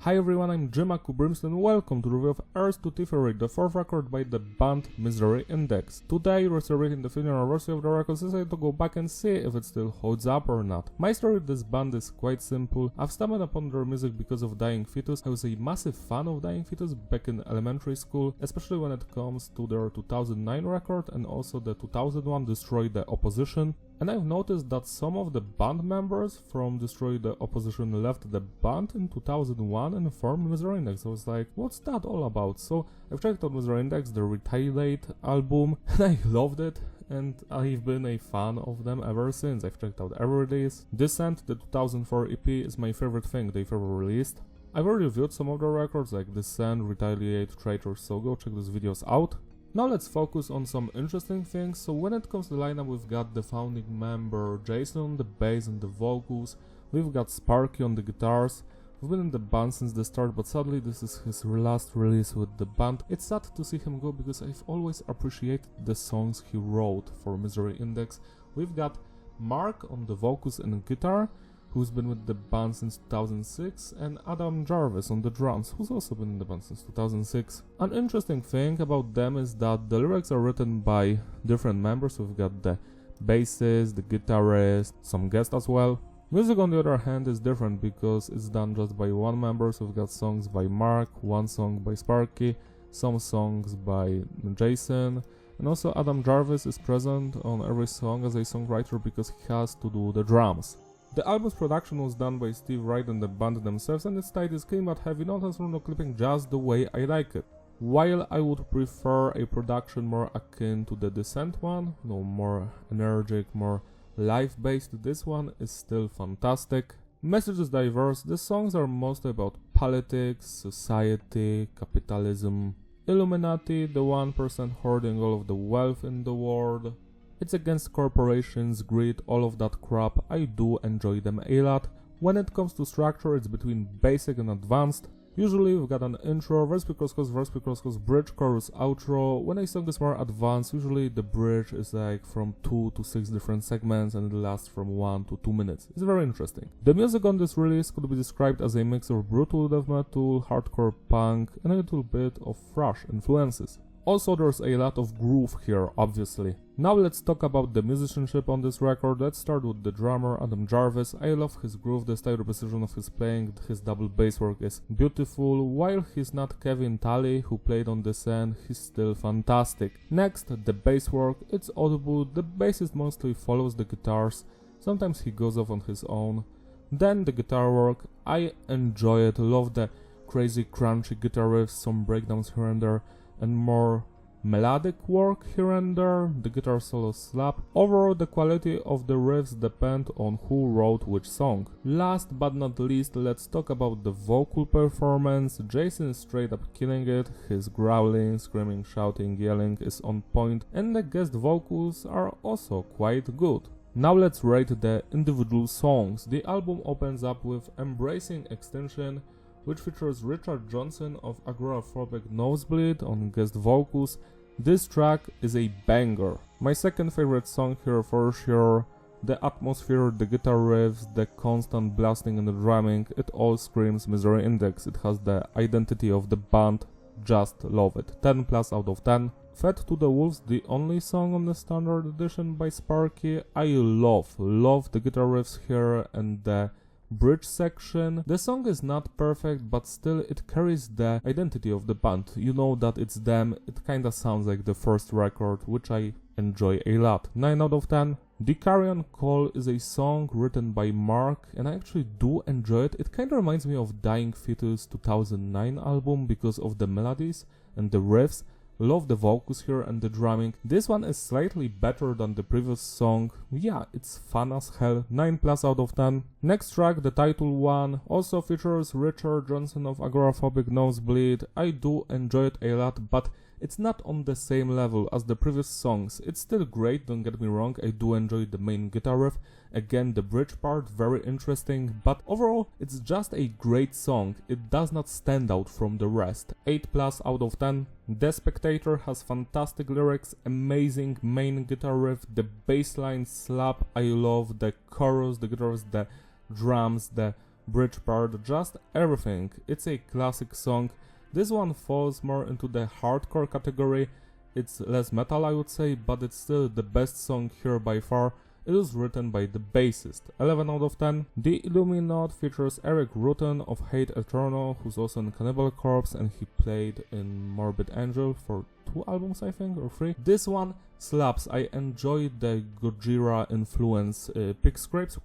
Hi everyone, I'm Jimaku Brimstone and welcome to the review of Heirs To Thievery, the fourth record by the band Misery Index. Today, we're celebrating the 50th anniversary of the record, so I decided to go back and see if it still holds up or not. My story with this band is quite simple. I've stumbled upon their music because of Dying Fetus. I was a massive fan of Dying Fetus back in elementary school, especially when it comes to their 2009 record and also the 2001 Destroy the Opposition. And I've noticed that some of the band members from Destroy the Opposition left the band in 2001 and formed Misery Index. I was like, what's that all about? So I've checked out Misery Index, the Retaliate album, and I loved it. And I've been a fan of them ever since. I've checked out every release. Descent, the 2004 EP, is my favorite thing they've ever released. I've already reviewed some of their records like Descent, Retaliate, Traitor, so go check those videos out. Now let's focus on some interesting things. So when it comes to the lineup, we've got the founding member Jason on the bass and the vocals, we've got Sparky on the guitars. We've been in the band since the start, but sadly this is his last release with the band. It's sad to see him go because I've always appreciated the songs he wrote for Misery Index. We've got Mark on the vocals and guitar, who's been with the band since 2006, and Adam Jarvis on the drums, who's also been in the band since 2006. An interesting thing about them is that the lyrics are written by different members. We've got the bassist, the guitarist, some guests as well. Music on the other hand is different because it's done just by one member, so we've got songs by Mark, one song by Sparky, some songs by Jason, and also Adam Jarvis is present on every song as a songwriter because he has to do the drums. The album's production was done by Steve Wright and the band themselves, and its style is clean but heavy, not as no clipping, just the way I like it. While I would prefer a production more akin to the Descent one, more energetic, more live-based, this one is still fantastic. Message is diverse. The songs are mostly about politics, society, capitalism, Illuminati, the 1% hoarding all of the wealth in the world. It's against corporations, greed, all of that crap. I do enjoy them a lot. When it comes to structure, it's between basic and advanced. Usually we've got an intro, verse, pre-chorus, bridge, chorus, outro. When a song is more advanced, usually the bridge is like from 2 to 6 different segments and it lasts from 1 to 2 minutes. It's very interesting. The music on this release could be described as a mix of brutal death metal, hardcore punk, and a little bit of thrash influences. Also, there's a lot of groove here, obviously. Now let's talk about the musicianship on this record. Let's start with the drummer, Adam Jarvis. I love his groove, the style, the precision of his playing, his double bass work is beautiful. While he's not Kevin Talley, who played on Descent, he's still fantastic. Next, the bass work, it's audible, the bassist mostly follows the guitars, sometimes he goes off on his own. Then the guitar work, I enjoy it, love the crazy crunchy guitar riffs, some breakdowns here and there, and more melodic work here and there, the guitar solos slap. Overall, the quality of the riffs depend on who wrote which song. Last but not least, let's talk about the vocal performance. Jason is straight up killing it, his growling, screaming, shouting, yelling is on point, and the guest vocals are also quite good. Now let's rate the individual songs. The album opens up with Embracing Extinction, which features Richard Johnson of Agoraphobic Nosebleed on guest vocals. This track is a banger. My second favorite song here for sure. The atmosphere, the guitar riffs, the constant blasting and the drumming, it all screams Misery Index. It has the identity of the band, just love it. 10 plus out of 10. Fed to the Wolves, the only song on the standard edition by Sparky. I love the guitar riffs here and the bridge section. The song is not perfect, but still it carries the identity of the band. You know that it's them. It kinda sounds like the first record, which I enjoy a lot. 9 out of 10. The Carrion Call is a song written by Mark, and I actually do enjoy it. It kinda reminds me of Dying Fetus 2009 album because of the melodies and the riffs. Love the vocals here and the drumming. This one is slightly better than the previous song. Yeah, it's fun as hell. 9 plus out of 10. Next track, the title one, also features Richard Johnson of Agoraphobic Nosebleed. I do enjoy it a lot, but it's not on the same level as the previous songs. It's still great, don't get me wrong. I do enjoy the main guitar riff. Again, the bridge part, very interesting, but overall, it's just a great song. It does not stand out from the rest. 8 plus out of 10. The Spectator has fantastic lyrics, amazing main guitar riff, the bass line slap, I love the chorus, the guitars, the drums, the bridge part, just everything. It's a classic song. This one falls more into the hardcore category. It's less metal, I would say, but it's still the best song here by far. It was written by the bassist. 11 out of 10. The Illuminati features Eric Rutten of Hate Eternal, who's also in Cannibal Corpse, and he played in Morbid Angel for 2 albums, I think, or 3. This one slaps. I enjoy the Gojira influence. Pick scrapes.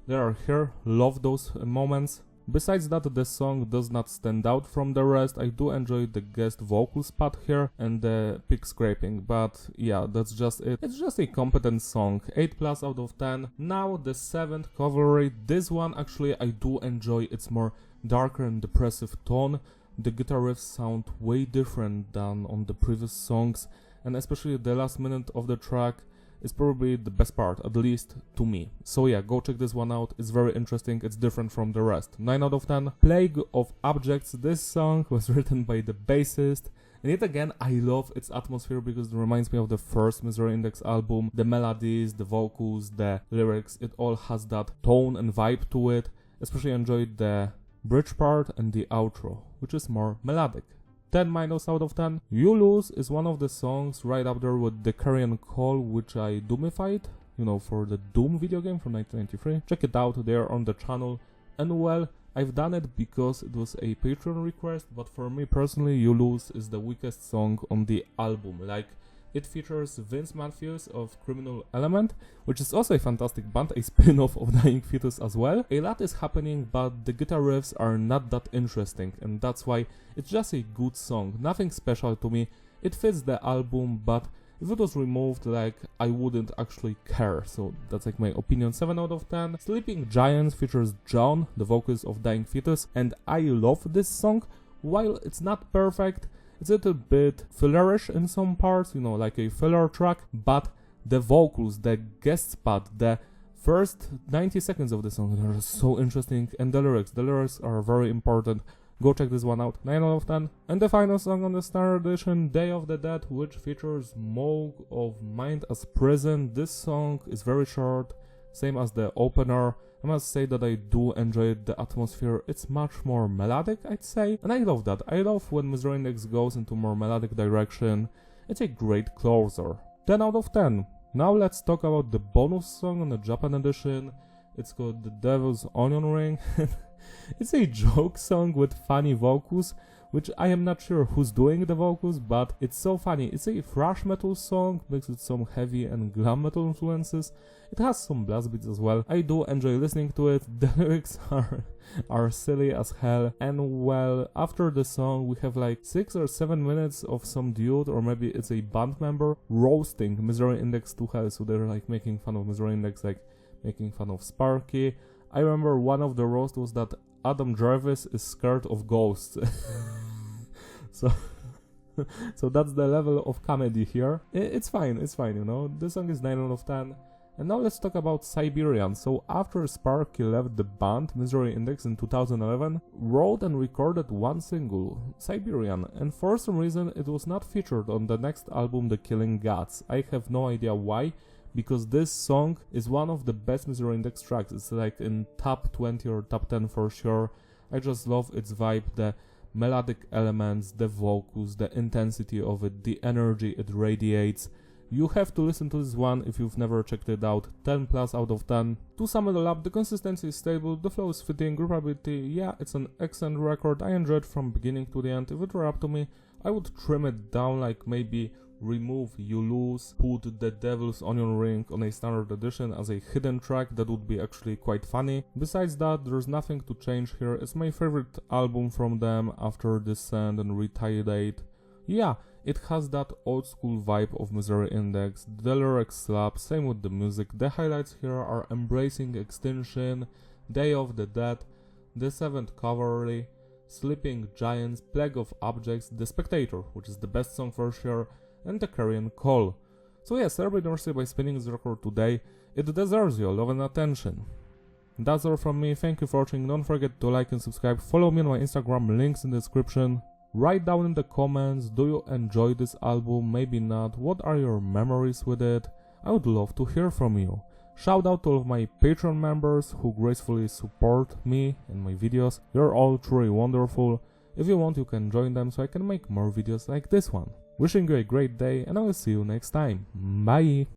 They are here. Love those moments. Besides that, the song does not stand out from the rest. I do enjoy the guest vocals part here and the pick scraping, but yeah, that's just it. It's just a competent song. 8+ out of 10. Now the 7th Cavalry. This one actually I do enjoy. It's more darker and depressive tone. The guitar riffs sound way different than on the previous songs, and especially the last minute of the track is probably the best part, at least to me. So yeah, go check this one out. It's very interesting. It's different from the rest. 9 out of 10. Plague of Objects. This song was written by the bassist. And yet again, I love its atmosphere because it reminds me of the first Misery Index album. The melodies, the vocals, the lyrics, it all has that tone and vibe to it. Especially enjoyed the bridge part and the outro, which is more melodic. 10- out of 10. You Lose is one of the songs right up there with The Carrion Call, which I doomified, for the Doom video game from 1993. Check it out there on the channel. And well, I've done it because it was a Patreon request, but for me personally, You Lose is the weakest song on the album. Like, it features Vince Matthews of Criminal Element, which is also a fantastic band, a spin-off of Dying Fetus as well. A lot is happening, but the guitar riffs are not that interesting, and that's why it's just a good song. Nothing special to me. It fits the album, but if it was removed, I wouldn't actually care. So that's my opinion. 7 out of 10. Sleeping Giants features John, the vocalist of Dying Fetus, and I love this song. While it's not perfect, it's a little bit fillerish in some parts, like a filler track, but the vocals, the guest spot, the first 90 seconds of the song are so interesting, and the lyrics are very important. Go check this one out. 9 out of 10. And the final song on the Standard Edition, Day of the Dead, which features Moog of Mind as Prison. This song is very short, same as the opener. I must say that I do enjoy the atmosphere. It's much more melodic, I'd say, and I love that. I love when Misery Index goes into more melodic direction. It's a great closer. 10 out of 10. Now let's talk about the bonus song on the Japan edition. It's called The Devil's Onion Ring. It's a joke song with funny vocals, which I am not sure who's doing the vocals, but it's so funny. It's a thrash metal song mixed with some heavy and glam metal influences. It has some blast beats as well. I do enjoy listening to it. The lyrics are silly as hell, and well, after the song we have 6 or 7 minutes of some dude, or maybe it's a band member, roasting Misery Index to hell. So they're making fun of Misery Index, making fun of Sparky. I remember one of the roasts was that Adam Jarvis is scared of ghosts. So that's the level of comedy here. It's fine, The song is 9 out of 10. And now let's talk about Siberian. So after Sparky left the band, Misery Index in 2011, wrote and recorded one single, Siberian, and for some reason it was not featured on the next album, The Killing Gods. I have no idea why, because this song is one of the best Misery Index tracks. It's in top 20 or top 10 for sure. I just love its vibe, the melodic elements, the vocals, the intensity of it, the energy it radiates. You have to listen to this one if you've never checked it out. 10+ out of 10. To sum it all up, the consistency is stable, the flow is fitting, reparability, yeah, it's an excellent record. I enjoyed it from beginning to the end. If it were up to me, I would trim it down, maybe remove You Lose, put The Devil's Onion Ring on a standard edition as a hidden track. That would be actually quite funny. Besides that, there's nothing to change here. It's my favorite album from them after Descent and Retaliate. Yeah, it has that old school vibe of Misery Index. The lyrics slap, same with the music. The highlights here are Embracing Extinction, Day of the Dead, The 7th Cavalry, Sleeping Giants, Plague of Objects, The Spectator, which is the best song for sure, and The Carrion Call. So yeah, celebrate mercy by spinning this record today. It deserves your love and attention. That's all from me. Thank you for watching. Don't forget to like and subscribe. Follow me on my Instagram, links in the description. Write down in the comments, do you enjoy this album, maybe not, what are your memories with it? I would love to hear from you. Shout out to all of my Patreon members who gracefully support me and my videos. You're all truly wonderful. If you want, you can join them so I can make more videos like this one. Wishing you a great day, and I will see you next time. Bye!